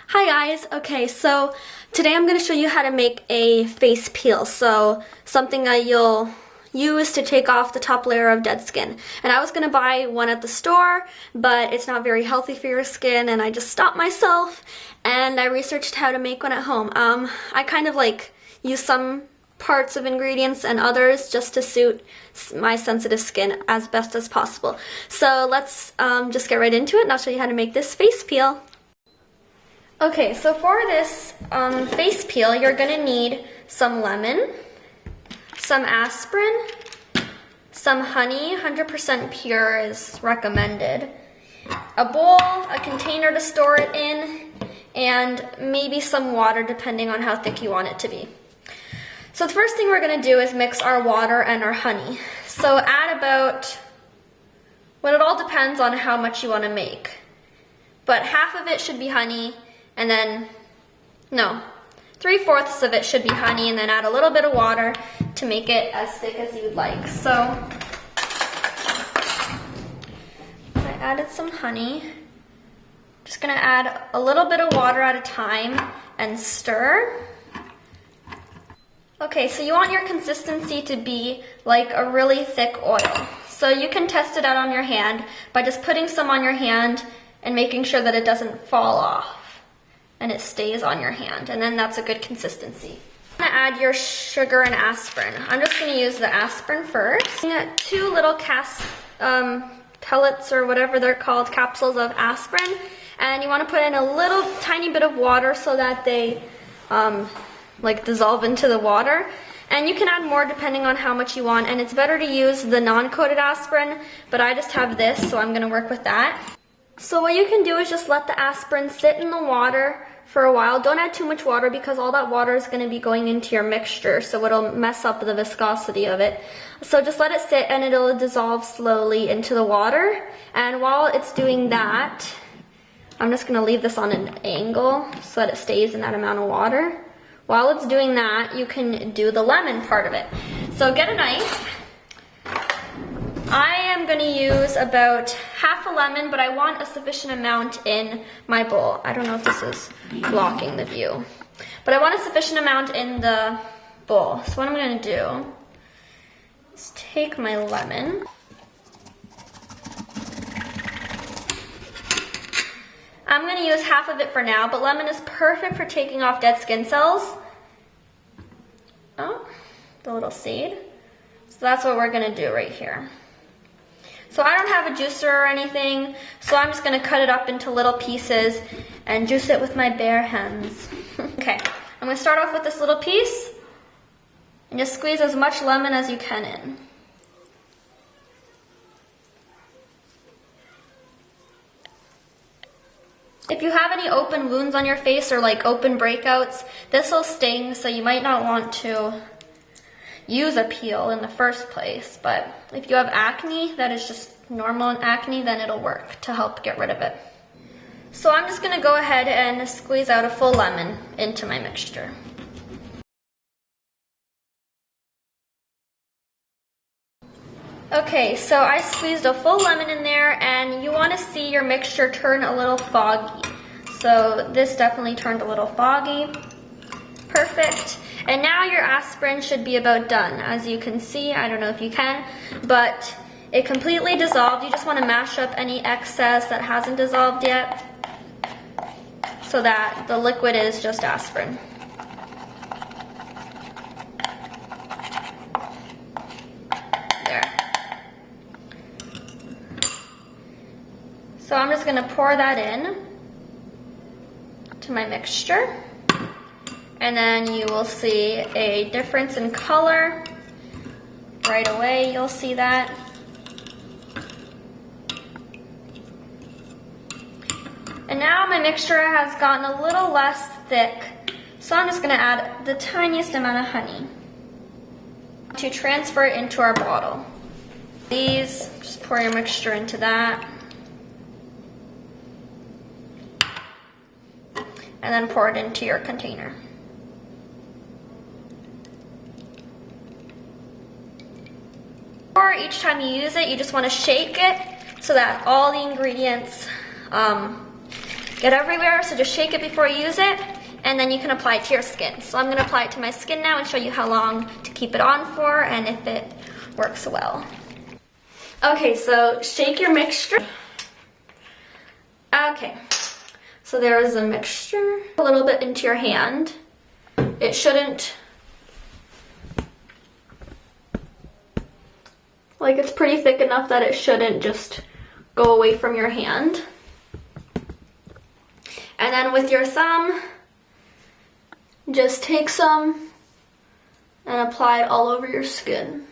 Hi guys, okay, so today I'm going to show you how to make a face peel, so something that you'll use to take off the top layer of dead skin. And I was going to buy one at the store, but it's not very healthy for your skin, and I just stopped myself, and I researched how to make one at home. I kind of use some parts of ingredients and others just to suit my sensitive skin as best as possible. So let's just get right into it, and I'll show you how to make this face peel. Okay, so for this face peel, you're going to need some lemon, some aspirin, some honey, 100% pure is recommended, a bowl, a container to store it in, and maybe some water depending on how thick you want it to be. So the first thing we're going to do is mix our water and our honey. So add about, well, it all depends on how much you want to make, but half of it should be honey, and then, no, 3/4 of it should be honey, and then add a little bit of water to make it as thick as you'd like. So I added some honey. Just gonna add a little bit of water at a time and stir. Okay, so you want your consistency to be like a really thick oil. So you can test it out on your hand by just putting some on your hand and making sure that it doesn't fall off and it stays on your hand, and then that's a good consistency. I'm gonna add your sugar and aspirin. I'm just gonna use the aspirin first. 2 little pellets or whatever they're called, capsules of aspirin, and you wanna put in a little tiny bit of water so that they dissolve into the water. And you can add more depending on how much you want, and it's better to use the non-coated aspirin, but I just have this, so I'm gonna work with that. So what you can do is just let the aspirin sit in the water for a while. Don't add too much water because all that water is going to be going into your mixture, so it'll mess up the viscosity of it. So just let it sit and it'll dissolve slowly into the water. And while it's doing that, I'm just going to leave this on an angle so that it stays in that amount of water. While it's doing that, you can do the lemon part of it. So get a knife. I am going to use about half a lemon, but I want a sufficient amount in my bowl. I don't know if this is blocking the view, but I want a sufficient amount in the bowl. So what I'm going to do is take my lemon. I'm going to use half of it for now, but lemon is perfect for taking off dead skin cells. Oh, the little seed. So that's what we're going to do right here. So I don't have a juicer or anything, so I'm just going to cut it up into little pieces and juice it with my bare hands. Okay, I'm going to start off with this little piece and just squeeze as much lemon as you can in. If you have any open wounds on your face or open breakouts, this will sting, so you might not want to use a peel in the first place, but if you have acne that is just normal acne, then it'll work to help get rid of it. So I'm just going to go ahead and squeeze out a full lemon into my mixture. Okay, so I squeezed a full lemon in there, and you want to see your mixture turn a little foggy. So this definitely turned a little foggy. Perfect. And now your aspirin should be about done. As you can see, I don't know if you can, but it completely dissolved. You just want to mash up any excess that hasn't dissolved yet so that the liquid is just aspirin. There. So I'm just going to pour that in to my mixture. And then you will see a difference in color. Right away, you'll see that. And now my mixture has gotten a little less thick, so I'm just going to add the tiniest amount of honey to transfer it into our bottle. Please just pour your mixture into that. And then pour it into your container. Or each time you use it, you just want to shake it so that all the ingredients get everywhere, so just shake it before you use it, and then you can apply it to your skin. So I'm gonna apply it to my skin now and show you how long to keep it on for and if it works well. Okay, so shake your mixture. Okay, so there is a mixture. A little bit into your hand. It shouldn't, like, it's pretty thick enough that it shouldn't just go away from your hand. And then with your thumb, just take some and apply it all over your skin.